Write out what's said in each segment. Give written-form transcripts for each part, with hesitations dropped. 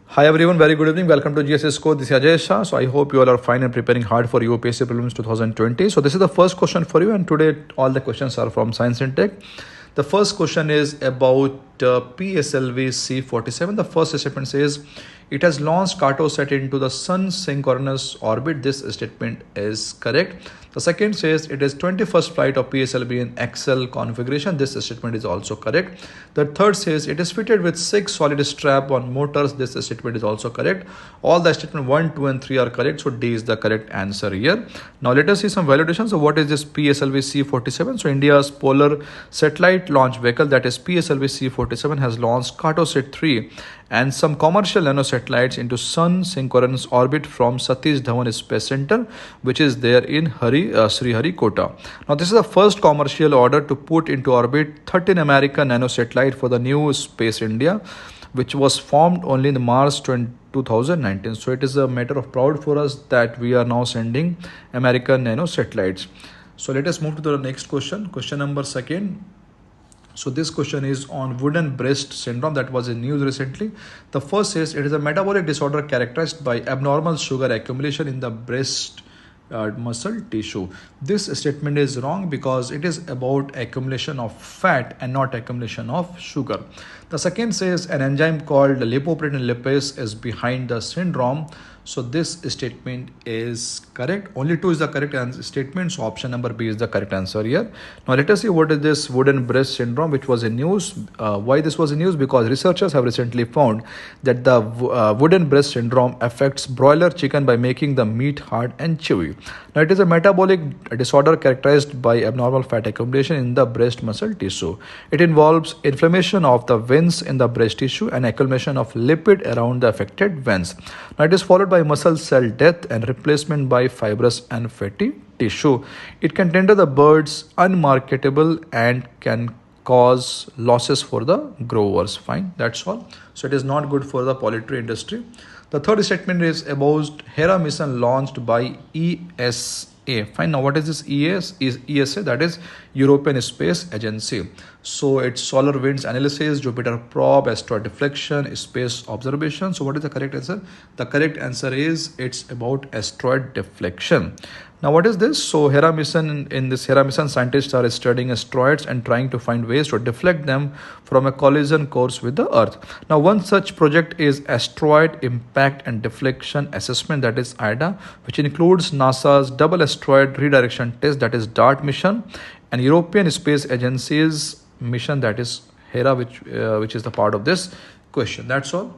Hi everyone, very good evening. Welcome to GSS Code. This is Ajay Shah. So I hope you all are fine and preparing hard for UPSC prelims 2020. So this is the first question for you, and today all the questions are from Science and Tech. The first question is about PSLV C-47. The first statement says it has launched Cartosat into the Sun synchronous orbit. This statement is correct. The second says it is 21st flight of PSLV in XL configuration. This statement is also correct. The third says it is fitted with 6 solid strap-on motors. This statement is also correct. All the statement 1, 2 and 3 are correct. So D is the correct answer here. Now let us see some validation. So what is this PSLV C-47? So India's polar satellite launch vehicle, that is PSLV C-47, has launched Cartosat 3 and some commercial nanosatellites into Sun synchronous orbit from Satish Dhawan Space Center, which is there in Sriharikota. Now this is the first commercial order to put into orbit 13 American nanosatellite for the new Space India, which was formed only in March 2019. So it is a matter of proud for us that we are now sending American nanosatellites. So let us move to the next question. Question number second. So this question is on wooden breast syndrome that was in news recently. The first says it is a metabolic disorder characterized by abnormal sugar accumulation in the breast muscle tissue. This statement is wrong because it is about accumulation of fat and not accumulation of sugar. The second says an enzyme called lipoprotein lipase is behind the syndrome. So this statement is correct. Only 2 is the correct statement. So option number B is the correct answer here. Now let us see what is this wooden breast syndrome, which was in news. Why this was in news? Because researchers have recently found that the wooden breast syndrome affects broiler chicken by making the meat hard and chewy. Now it is a metabolic disorder characterized by abnormal fat accumulation in the breast muscle tissue. It involves inflammation of the veins in the breast tissue and accumulation of lipid around the affected veins. Now it is followed by muscle cell death and replacement by fibrous and fatty tissue. It can render the birds unmarketable and can cause losses for the growers. Fine, that's all. So it is not good for the poultry industry. The third statement is about Hera mission launched by ESA. Fine. Now what is this ESA? That is European Space Agency. So it's solar winds analysis, Jupiter probe, asteroid deflection, space observation. So what is the correct answer? The correct answer is it's about asteroid deflection. Now what is this? So Hera mission, in this Hera mission, scientists are studying asteroids and trying to find ways to deflect them from a collision course with the Earth. Now one such project is Asteroid Impact and Deflection Assessment, that is AIDA, which includes NASA's Double Asteroid Redirection Test, that is DART mission, and European Space Agency's mission, that is Hera, which is the part of this question. That's all.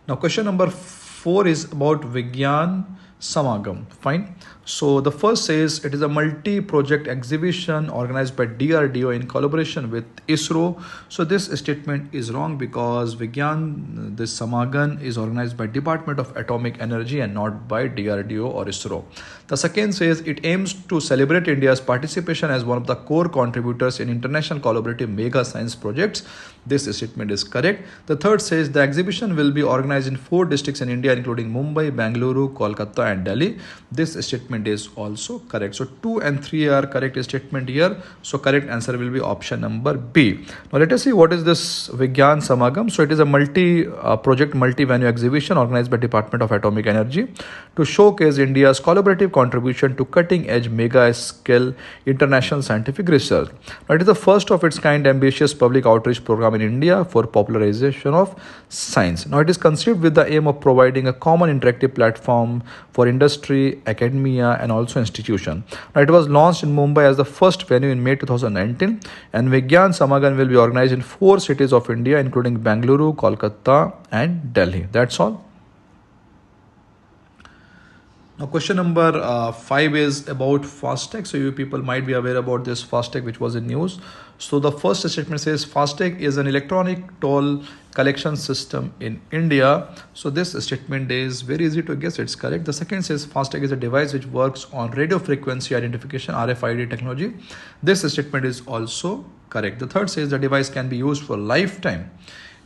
Now question number 4 is about Vigyan Samagam. Fine. So the first says it is a multi-project exhibition organized by DRDO in collaboration with ISRO. So this statement is wrong because Vigyan, this Samagam, is organized by Department of Atomic Energy and not by DRDO or ISRO. The second says it aims to celebrate India's participation as one of the core contributors in international collaborative mega science projects. This statement is correct. The third says the exhibition will be organized in 4 districts in India, including Mumbai, Bengaluru, Kolkata and Delhi. This statement is also correct. So 2 and 3 are correct statement here. So correct answer will be option number B. Now let us see what is this Vigyan Samagam. So it is a multi-project, multi-venue exhibition organized by Department of Atomic Energy to showcase India's collaborative contribution to cutting-edge mega-scale international scientific research. Now it is the first of its kind ambitious public outreach program in India for popularization of science. Now it is conceived with the aim of providing a common interactive platform for industry, academia and also institution. Now it was launched in Mumbai as the first venue in May 2019, and Vigyan Samagam will be organized in 4 cities of India, including Bengaluru, Kolkata and Delhi. That's all. Now question number 5 is about FASTag. So you people might be aware about this FASTag, which was in news. So the first statement says FASTag is an electronic toll collection system in India. So this statement is very easy to guess, it's correct. The second says FASTag is a device which works on radio frequency identification, RFID technology. This statement is also correct. The third says the device can be used for lifetime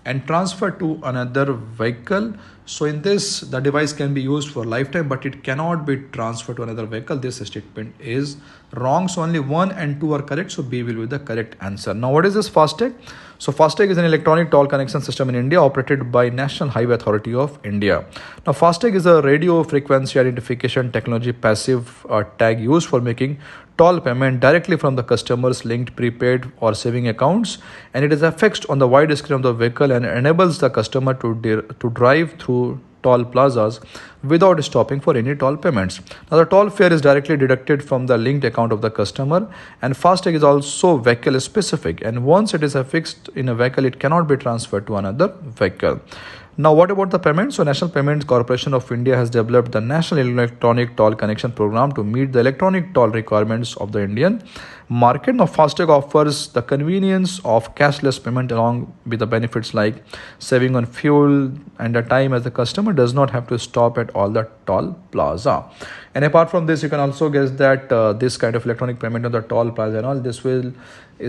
and transferred to another vehicle. So in this, the device can be used for lifetime, but it cannot be transferred to another vehicle. This statement is wrong. So only 1 and 2 are correct. So B will be the correct answer. Now what is this FASTag? So FASTag is an electronic toll connection system in India operated by National Highway Authority of India. Now FASTag is a radio frequency identification technology passive tag used for making toll payment directly from the customer's linked prepaid or saving accounts, and it is affixed on the wide screen of the vehicle and enables the customer to drive through toll plazas without stopping for any toll payments. Now the toll fare is directly deducted from the linked account of the customer, and FASTag is also vehicle specific, and once it is affixed in a vehicle it cannot be transferred to another vehicle. Now, what about the payment? So, National Payments Corporation of India has developed the National Electronic Toll Connection Program to meet the electronic toll requirements of the Indian market. Now, FASTag offers the convenience of cashless payment along with the benefits like saving on fuel and the time, as the customer does not have to stop at all the toll plaza. And apart from this, you can also guess that this kind of electronic payment on the toll plaza and all this will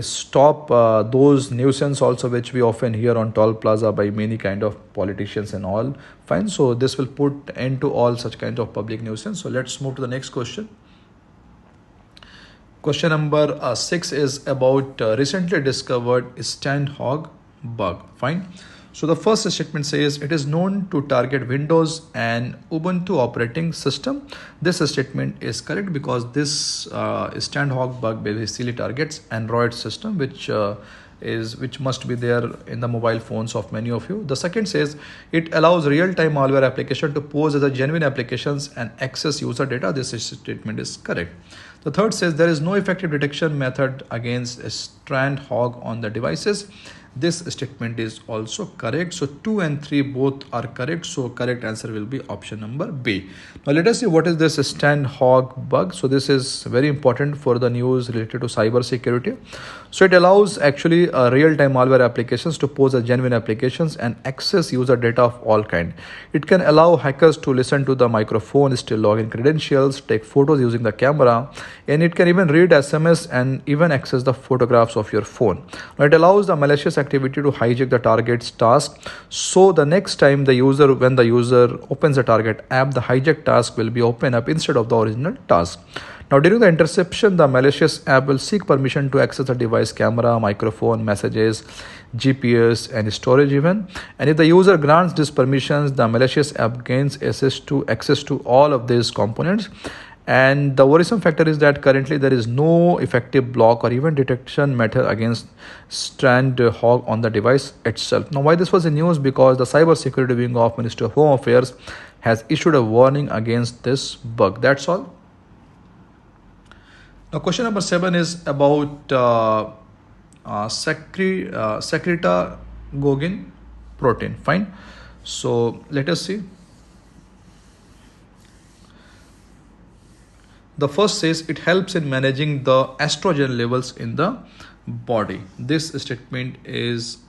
stop those nuisance also which we often hear on toll plaza by many kind of politicians and all. Fine. So this will put end to all such kinds of public nuisance. So let's move to the next question. Question number 6 is about recently discovered stand hog bug. Fine. So the first statement says it is known to target Windows and Ubuntu operating system. This statement is correct because this stand hog bug basically targets Android system, which must be there in the mobile phones of many of you. The second says it allows real-time malware application to pose as a genuine applications and access user data. This statement is correct. The third says there is no effective detection method against a stand hog on the devices. This statement is also correct. So 2 and 3 both are correct. So correct answer will be option number B. Now let us see what is this stand hog bug. So this is very important for the news related to cyber security. So it allows actually real-time malware applications to pose as genuine applications and access user data of all kind. It can allow hackers to listen to the microphone, steal login credentials, take photos using the camera, and it can even read SMS and even access the photographs of your phone. Now it allows the malicious activity to hijack the target's task. So the next time when the user opens the target app, the hijack task will be open up instead of the original task. Now during the interception, the malicious app will seek permission to access the device camera, microphone, messages, GPS and storage even. And if the user grants these permissions, the malicious app gains access to all of these components. And the worrisome factor is that currently there is no effective block or even detection method against stand hog on the device itself. Now why this was in news? Because the cyber security wing of Ministry of Home Affairs has issued a warning against this bug. That's all. Now question number 7 is about secretagoguin protein. Fine. So let us see. The first says it helps in managing the estrogen levels in the body. This statement is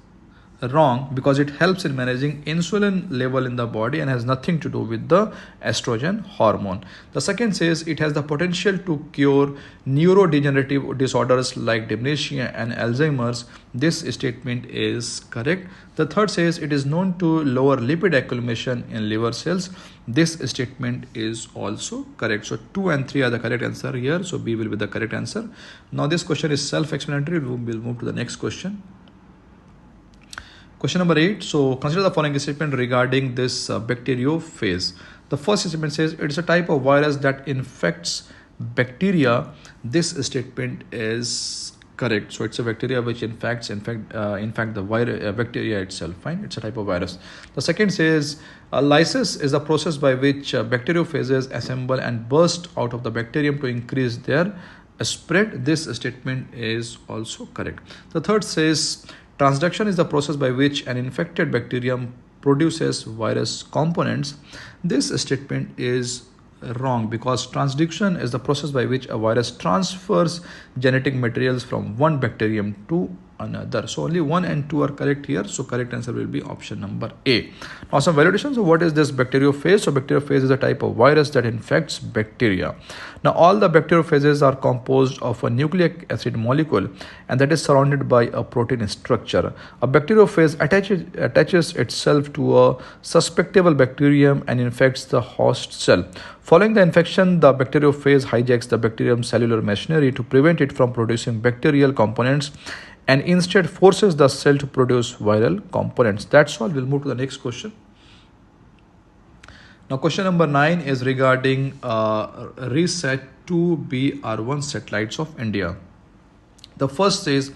wrong because it helps in managing insulin level in the body and has nothing to do with the estrogen hormone. The second says it has the potential to cure neurodegenerative disorders like dementia and Alzheimer's. This statement is correct. The third says it is known to lower lipid accumulation in liver cells. This statement is also correct. So 2 and 3 are the correct answer here. So B will be the correct answer. Now this question is self-explanatory. We will move to the next question. Question number 8. So consider the following statement regarding this bacteriophage. The first statement says it is a type of virus that infects bacteria. This statement is correct. So it's a bacteria which infect the bacteria itself. Fine. It's a type of virus. The second says lysis is the process by which bacteriophages assemble and burst out of the bacterium to increase their spread. This statement is also correct. The third says transduction is the process by which an infected bacterium produces virus components. This statement is wrong because transduction is the process by which a virus transfers genetic materials from one bacterium to another. So only 1 and 2 are correct here. So correct answer will be option number A. Now some validations of what is this bacteriophage. So bacteriophage is a type of virus that infects bacteria. Now all the bacteriophages are composed of a nucleic acid molecule and that is surrounded by a protein structure. A bacteriophage attaches itself to a susceptible bacterium and infects the host cell. Following the infection, the bacteriophage hijacks the bacterium's cellular machinery to prevent it from producing bacterial components and instead forces the cell to produce viral components. That's all. We'll move to the next question. Now, question number 9 is regarding RISAT 2BR1 satellites of India. The first says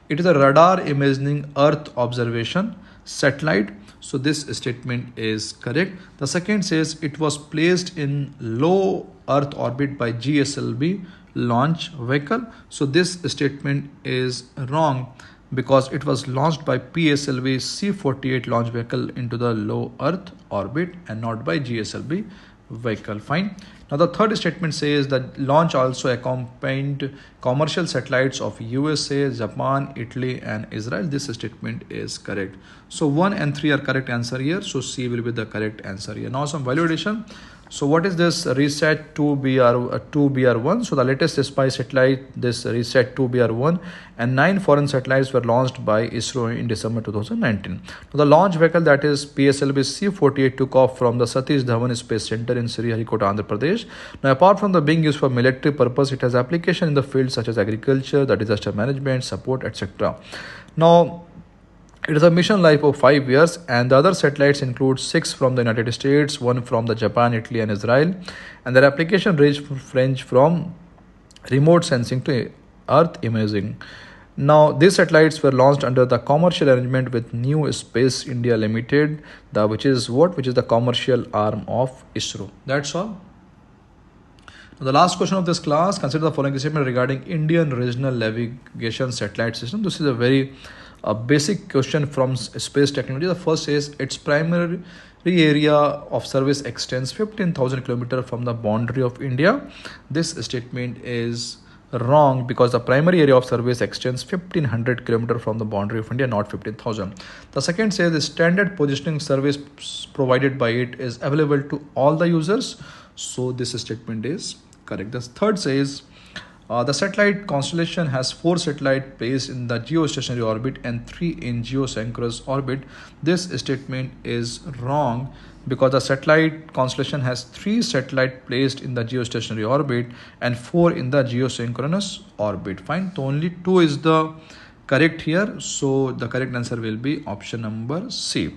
it is a radar imaging Earth observation satellite. So this statement is correct. The second says it was placed in low Earth orbit by GSLV launch vehicle. So this statement is wrong because it was launched by PSLV C-48 launch vehicle into the low Earth orbit and not by GSLV vehicle. Fine. Now the third statement says that launch also accompanied commercial satellites of USA, Japan, Italy and Israel. This statement is correct. So 1 and 3 are correct answer here. So C will be the correct answer here. Now some value addition. So what is this RISAT 2BR1? So the latest spy satellite, this RISAT 2BR1, and 9 foreign satellites were launched by ISRO in December 2019. Now the launch vehicle, that is PSLV C-48, took off from the Satish Dhawan Space Center in Sriharikota, Andhra Pradesh. Now apart from the being used for military purpose, it has application in the fields such as agriculture, the disaster management, support, etc. Now it is a mission life of 5 years, and the other satellites include 6 from the United States, 1 from the Japan, Italy and Israel, and their application range from remote sensing to Earth imaging. Now these satellites were launched under the commercial arrangement with New Space India Limited, which is the commercial arm of ISRO. That's all. Now, the last question of this class, consider the following statement regarding Indian Regional Navigation Satellite System. This is a very basic question from space technology. The first is its primary area of service extends 15,000 km from the boundary of India. This statement is wrong because the primary area of service extends 1500 km from the boundary of India, not 15,000. The second says the standard positioning service provided by it is available to all the users. So this statement is correct. The third says the satellite constellation has 4 satellites placed in the geostationary orbit and 3 in geosynchronous orbit. This statement is wrong because the satellite constellation has 3 satellites placed in the geostationary orbit and 4 in the geosynchronous orbit. Fine. So only 2 is the correct here. So the correct answer will be option number C.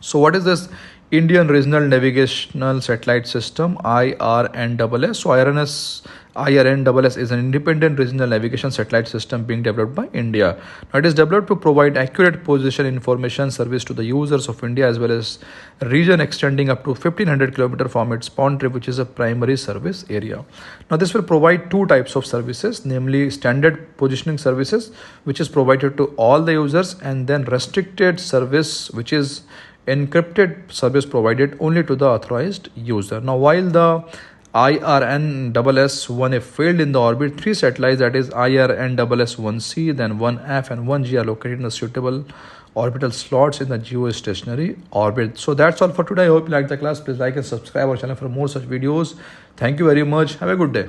So what is this Indian Regional Navigational Satellite System, IRNSS? So IRNSS is an independent regional navigation satellite system being developed by India. Now it is developed to provide accurate position information service to the users of India as well as region extending up to 1500 km from its boundary, which is a primary service area. Now this will provide 2 types of services, namely standard positioning services, which is provided to all the users, and then restricted service, which is encrypted service provided only to the authorized user. Now while the IRNSS-1A failed in the orbit, 3 satellites, that is IRNSS-1C, then 1F and 1G, are located in the suitable orbital slots in the geostationary orbit. So that's all for today. I hope you liked the class. Please like and subscribe our channel for more such videos. Thank you very much. Have a good day.